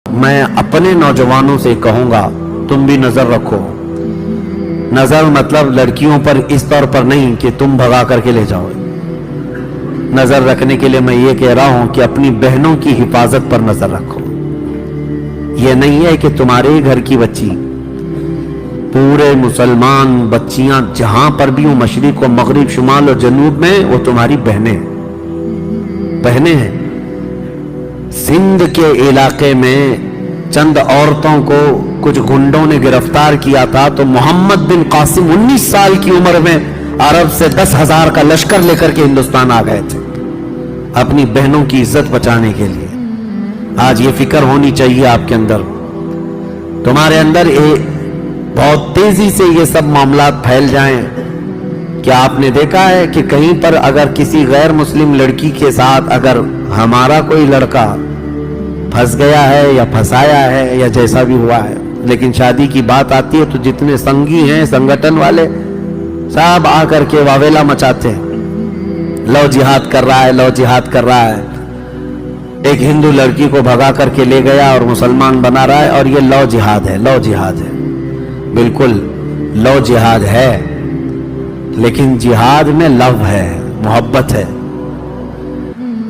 میں اپنے نوجوانوں سے کہوں گا تم بھی نظر رکھو. نظر مطلب لڑکیوں پر اس طور پر نہیں کہ تم بھگا کر کے لے جاؤ. نظر رکھنے کے لیے میں یہ کہہ رہا ہوں کہ اپنی بہنوں کی حفاظت پر نظر رکھو. یہ نہیں ہے کہ تمہارے گھر کی بچی، پورے مسلمان بچیاں جہاں پر بھی ہوں، مشرق و مغرب، شمال و جنوب میں، وہ تمہاری بہنیں ہیں. سندھ کے علاقے میں چند عورتوں کو کچھ گنڈوں نے گرفتار کیا تھا تو محمد بن قاسم 19 سال کی عمر میں عرب سے 10,000 کا لشکر لے کر کے ہندوستان آ گئے تھے اپنی بہنوں کی عزت بچانے کے لیے. آج یہ فکر ہونی چاہیے آپ کے اندر. تمہارے اندر بہت تیزی سے یہ سب معاملات پھیل جائیں. کیا آپ نے دیکھا ہے کہ کہیں پر اگر کسی غیر مسلم لڑکی کے ساتھ اگر ہمارا کوئی لڑکا پھنس گیا ہے یا پھنسایا ہے یا جیسا بھی ہوا ہے، لیکن شادی کی بات آتی ہے تو جتنے سنگی ہیں سنگٹن والے سب آ کر کے واویلا مچاتے ہیں، لو جہاد کر رہا ہے، لو جہاد کر رہا ہے. ایک ہندو لڑکی کو بھگا کر کے لے گیا اور مسلمان بنا رہا ہے، اور یہ لو جہاد ہے. لو جہاد ہے، بالکل لو جہاد ہے، لیکن جہاد میں لو ہے، محبت ہے.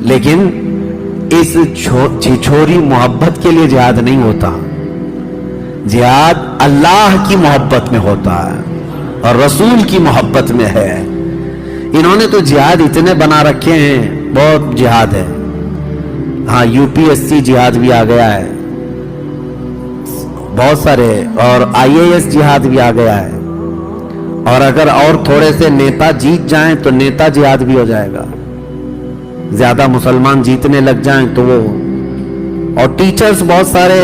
لیکن اس چھوری محبت کے لیے جہاد نہیں ہوتا. جہاد اللہ کی محبت میں ہوتا ہے اور رسول کی محبت میں ہے. انہوں نے تو جہاد اتنے بنا رکھے ہیں، بہت جہاد ہے. ہاں UPSC جہاد بھی آ گیا ہے بہت سارے، اور IAS جہاد بھی آ گیا ہے. اور اگر اور تھوڑے سے نیتا جیت جائیں تو نیتا جہاد بھی ہو جائے گا. زیادہ مسلمان جیتنے لگ جائیں تو وہ، اور ٹیچرز بہت سارے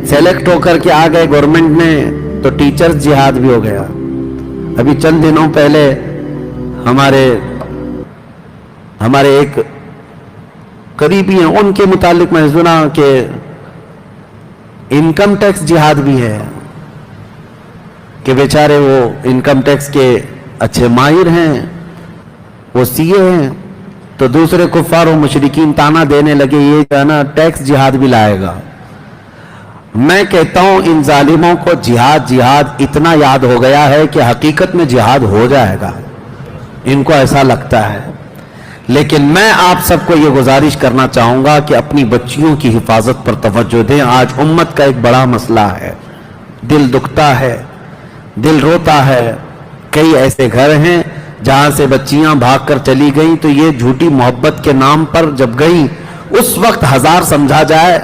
سیلیکٹ ہو کر کے آ گئے گورنمنٹ میں تو ٹیچرز جہاد بھی ہو گیا. ابھی چند دنوں پہلے ہمارے ایک قریبی ہیں، ان کے متعلق میں سنا کہ انکم ٹیکس جہاد بھی ہے، کہ بیچارے وہ انکم ٹیکس کے اچھے ماہر ہیں، وہ CA ہیں، تو دوسرے کفار و مشرکین تانا دینے لگے یہ جو ہے نا ٹیکس جہاد بھی لائے گا. میں کہتا ہوں ان ظالموں کو جہاد اتنا یاد ہو گیا ہے کہ حقیقت میں جہاد ہو جائے گا، ان کو ایسا لگتا ہے. لیکن میں آپ سب کو یہ گزارش کرنا چاہوں گا کہ اپنی بچیوں کی حفاظت پر توجہ دیں. آج امت کا ایک بڑا مسئلہ ہے، دل دکھتا ہے، دل روتا ہے. کئی ایسے گھر ہیں جہاں سے بچیاں بھاگ کر چلی گئیں تو یہ جھوٹی محبت کے نام پر جب گئیں اس وقت ہزار سمجھا جائے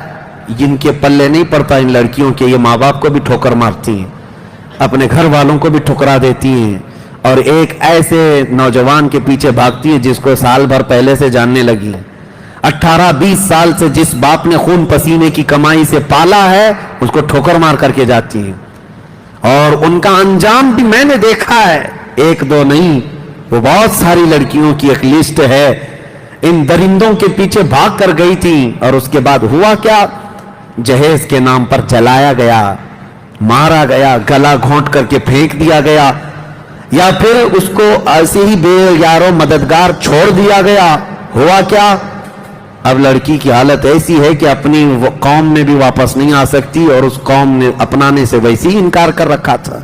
جن کے پلے نہیں پڑتا ان لڑکیوں کے. یہ ماں باپ کو بھی ٹھوکر مارتی ہیں، اپنے گھر والوں کو بھی ٹھکرا دیتی ہیں، اور ایک ایسے نوجوان کے پیچھے بھاگتی ہیں جس کو سال بھر پہلے سے جاننے لگی. 18-20 سال سے جس باپ نے خون پسینے کی کمائی سے پالا ہے اس کو ٹھوکر مار کر کے جاتی ہیں. اور ان کا انجام بھی میں نے دیکھا ہے، ایک دو نہیں، وہ بہت ساری لڑکیوں کی ایک لسٹ ہے. ان درندوں کے پیچھے بھاگ کر گئی تھی اور اس کے بعد ہوا کیا؟ جہیز کے نام پر جلایا گیا، مارا گیا، گلا گھونٹ کر کے پھینک دیا گیا، یا پھر اس کو ایسے ہی بے یارو مددگار چھوڑ دیا گیا. ہوا کیا؟ اب لڑکی کی حالت ایسی ہے کہ اپنی قوم میں بھی واپس نہیں آ سکتی، اور اس قوم نے اپنانے سے ویسے ہی انکار کر رکھا تھا.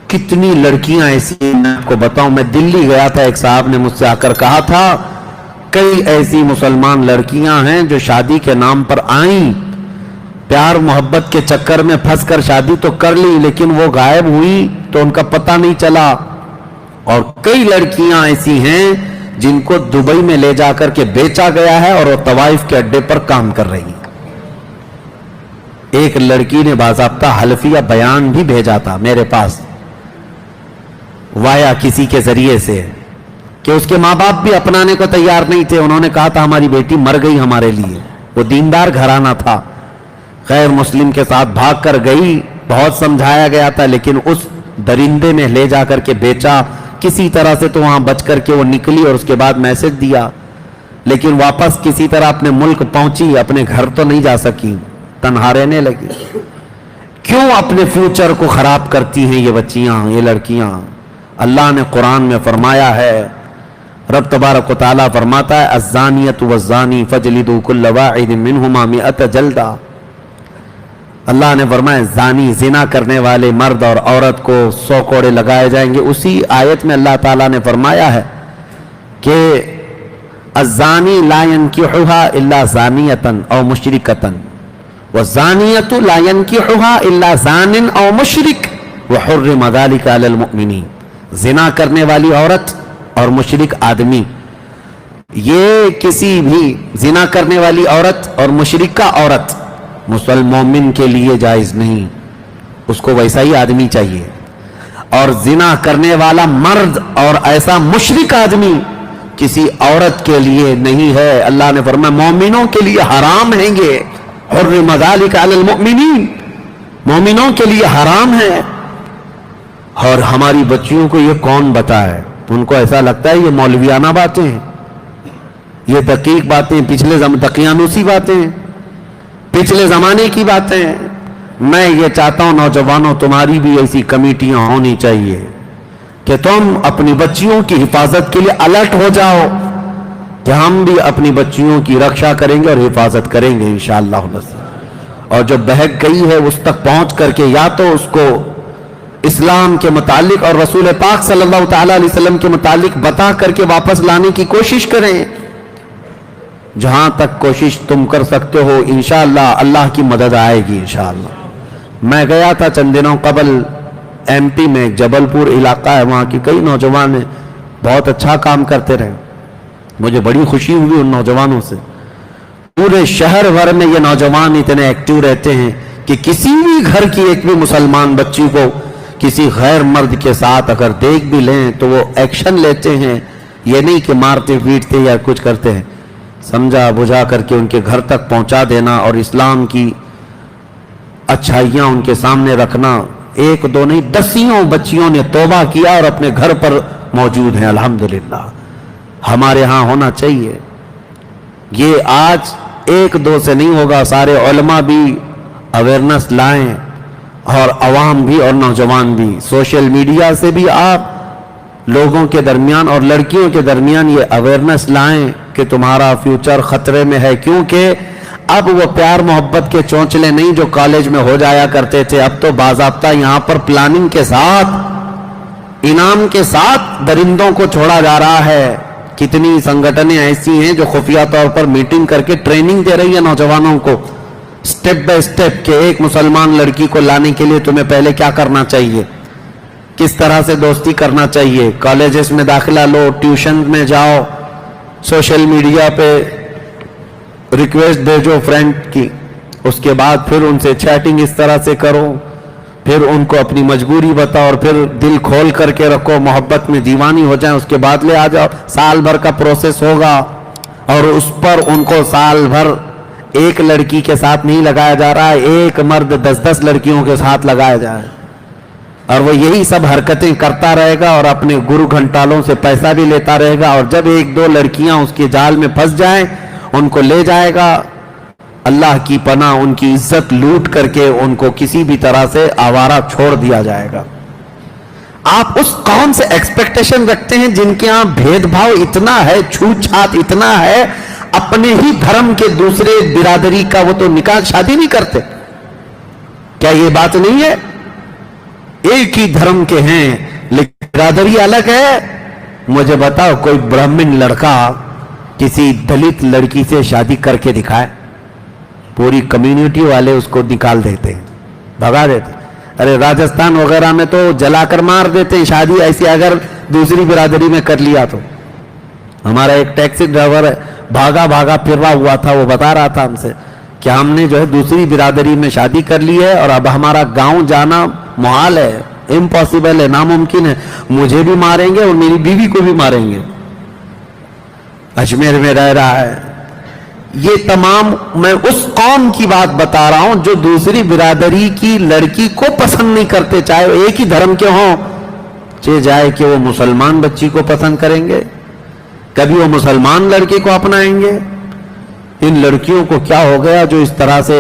کتنی لڑکیاں ایسی ہیں میں آپ کو بتاؤں. میں دلی گیا تھا، ایک صاحب نے مجھ سے آ کر کہا تھا کئی ایسی مسلمان لڑکیاں ہیں جو شادی کے نام پر آئیں، پیار محبت کے چکر میں پھنس کر شادی تو کر لی لیکن وہ غائب ہوئی تو ان کا پتہ نہیں چلا. اور کئی لڑکیاں ایسی ہیں جن کو دبئی میں لے جا کر کے بیچا گیا ہے اور وہ طوائف کے اڈے پر کام کر رہی ہیں. ایک لڑکی نے باضابطہ حلفیہ بیان بھی بھیجا تھا میرے پاس وایا کسی کے ذریعے سے کہ اس کے ماں باپ بھی اپنانے کو تیار نہیں تھے. انہوں نے کہا تھا ہماری بیٹی مر گئی ہمارے لیے. وہ دیندار گھرانہ تھا، غیر مسلم کے ساتھ بھاگ کر گئی، بہت سمجھایا گیا تھا لیکن اس درندے نے لے جا کر کے بیچا. کسی طرح سے تو وہاں بچ کر کے وہ نکلی اور اس کے بعد میسج دیا، لیکن واپس کسی طرح اپنے ملک پہنچی، اپنے گھر تو نہیں جا سکی، تنہا رہنے لگی. کیوں اپنے فیوچر کو خراب کرتی ہیں یہ بچیاں، یہ لڑکیاں؟ اللہ نے قرآن میں فرمایا ہے، رب تبارک و تعالیٰ فرماتا ہے الزانیۃ والزانی فجلدوا کل واحد منہما 100 جلدہ. اللہ نے فرمایا زانی زنا کرنے والے مرد اور عورت کو 100 کوڑے لگائے جائیں گے. اسی آیت میں اللہ تعالیٰ نے فرمایا ہے کہ الزانی لا ينکحها الا زانیۃ او مشرکۃ والزانیۃ لا ينکحها الا زان او مشرک وحرم ذلک علی المؤمنین. زنا کرنے والی عورت اور مشرک آدمی، یہ کسی بھی زنا کرنے والی عورت اور مشرکہ عورت مومن کے لیے جائز نہیں، اس کو ویسا ہی آدمی چاہیے. اور زنا کرنے والا مرد اور ایسا مشرک آدمی کسی عورت کے لیے نہیں ہے. اللہ نے فرمایا مومنوں کے لیے حرام ہیں یہ. حرم ذلک علی المؤمنین، مومنوں کے لیے حرام ہے. اور ہماری بچیوں کو یہ کون بتائے؟ ان کو ایسا لگتا ہے یہ مولویانہ باتیں ہیں، یہ دقیق باتیں، دقیانوسی باتیں ہیں، پچھلے زمانے کی باتیں ہیں. میں یہ چاہتا ہوں نوجوانوں، تمہاری بھی ایسی کمیٹیاں ہونی چاہیے کہ تم اپنی بچیوں کی حفاظت کے لیے الرٹ ہو جاؤ کہ ہم بھی اپنی بچیوں کی رکشا کریں گے اور حفاظت کریں گے انشاءاللہ. اور جو بہک گئی ہے اس تک پہنچ کر کے یا تو اس کو اسلام کے متعلق اور رسول پاک صلی اللہ تعالیٰ علیہ وسلم کے متعلق بتا کر کے واپس لانے کی کوشش کریں. جہاں تک کوشش تم کر سکتے ہو انشاءاللہ اللہ کی مدد آئے گی انشاءاللہ. میں گیا تھا چند دنوں قبل ایم پی میں، جبل پور علاقہ ہے، وہاں کی کئی نوجوان بہت اچھا کام کرتے رہے. مجھے بڑی خوشی ہوئی ان نوجوانوں سے. پورے شہر بھر میں یہ نوجوان اتنے ایکٹیو رہتے ہیں کہ کسی بھی گھر کی ایک بھی مسلمان بچی کو کسی غیر مرد کے ساتھ اگر دیکھ بھی لیں تو وہ ایکشن لیتے ہیں. یہ نہیں کہ مارتے پیٹتے یا کچھ کرتے ہیں، سمجھا بجھا کر کے ان کے گھر تک پہنچا دینا اور اسلام کی اچھائیاں ان کے سامنے رکھنا. ایک دو نہیں، دسیوں بچیوں نے توبہ کیا اور اپنے گھر پر موجود ہیں الحمدللہ. ہمارے ہاں ہونا چاہیے. یہ آج ایک دو سے نہیں ہوگا، سارے علماء بھی اویئرنس لائیں اور عوام بھی اور نوجوان بھی. سوشل میڈیا سے بھی آپ لوگوں کے درمیان اور لڑکیوں کے درمیان یہ اویئرنس لائیں کہ تمہارا فیوچر خطرے میں ہے. کیونکہ اب وہ پیار محبت کے چونچلے نہیں جو کالج میں ہو جایا کرتے تھے. اب تو باضابطہ یہاں پر پلاننگ کے ساتھ، انعام کے ساتھ درندوں کو چھوڑا جا رہا ہے. کتنی سنگٹنیں ایسی ہیں جو خفیہ طور پر میٹنگ کر کے ٹریننگ دے رہی ہے نوجوانوں کو سٹیپ بائی سٹیپ کہ ایک مسلمان لڑکی کو لانے کے لیے تمہیں پہلے کیا کرنا چاہیے، کس طرح سے دوستی کرنا چاہیے، کالجز میں داخلہ لو، ٹیوشن میں جاؤ، سوشل میڈیا پہ ریکویسٹ بھیجو فرینڈ کی، اس کے بعد پھر ان سے چیٹنگ اس طرح سے کرو، پھر ان کو اپنی مجبوری بتاؤ اور پھر دل کھول کر کے رکھو، محبت میں دیوانی ہو جائیں، اس کے بعد لے آ جاؤ. سال بھر کا پروسیس ہوگا اور اس پر ان کو سال بھر ایک لڑکی کے ساتھ نہیں لگایا جا رہا ہے، ایک مرد 10 لڑکیوں کے ساتھ لگایا جائے اور وہ یہی سب حرکتیں کرتا رہے گا اور اپنے گرو گھنٹالوں سے پیسہ بھی لیتا رہے گا. اور جب ایک دو لڑکیاں اس کے جال میں پھنس جائیں ان کو لے جائے گا. اللہ کی پناہ، ان کی عزت لوٹ کر کے ان کو کسی بھی طرح سے آوارہ چھوڑ دیا جائے گا. آپ اس قوم سے ایکسپیکٹیشن رکھتے ہیں جن کے ہاں بھید بھاؤ اتنا ہے، چھوت چھات اتنا ہے، اپنے ہی دھرم کے دوسرے برادری کا وہ تو نکاح شادی نہیں کرتے. کیا یہ بات نہیں ہے؟ ایک ہی دھرم کے ہیں لیکن برادری الگ ہے. مجھے بتاؤ کوئی برہمن لڑکا کسی دلت لڑکی سے شادی کر کے دکھائے، پوری کمیونٹی والے اس کو نکال دیتے ہیں، بھگا دیتے. ارے راجستھان وغیرہ میں تو جلا کر مار دیتے ہیں شادی ایسی اگر دوسری برادری میں کر لیا تو. ہمارا ایک ٹیکسی ڈرائیور ہے، بھاگا پھر رہا ہوا تھا، وہ بتا رہا تھا ہم سے کہ ہم نے جو ہے دوسری برادری میں شادی کر لی ہے اور اب ہمارا گاؤں جانا محال ہے، امپاسبل ہے، ناممکن ہے. مجھے بھی ماریں گے اور میری بیوی کو بھی ماریں گے. اجمیر میں رہ رہا ہے. یہ تمام میں اس قوم کی بات بتا رہا ہوں جو دوسری برادری کی لڑکی کو پسند نہیں کرتے، چاہے وہ ایک ہی دھرم کے ہوں. چاہے جائے کہ وہ مسلمان بچی کو پسند کریں گے، کبھی وہ مسلمان لڑکی کو اپنائیں گے. ان لڑکیوں کو کیا ہو گیا جو اس طرح سے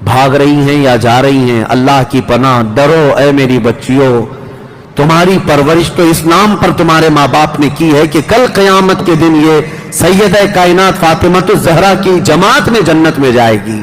بھاگ رہی ہیں یا جا رہی ہیں؟ اللہ کی پناہ، ڈرو اے میری بچیوں. تمہاری پرورش تو اسلام پر تمہارے ماں باپ نے کی ہے کہ کل قیامت کے دن یہ سیدہ کائنات فاطمہ الزہرا کی جماعت میں جنت میں جائے گی.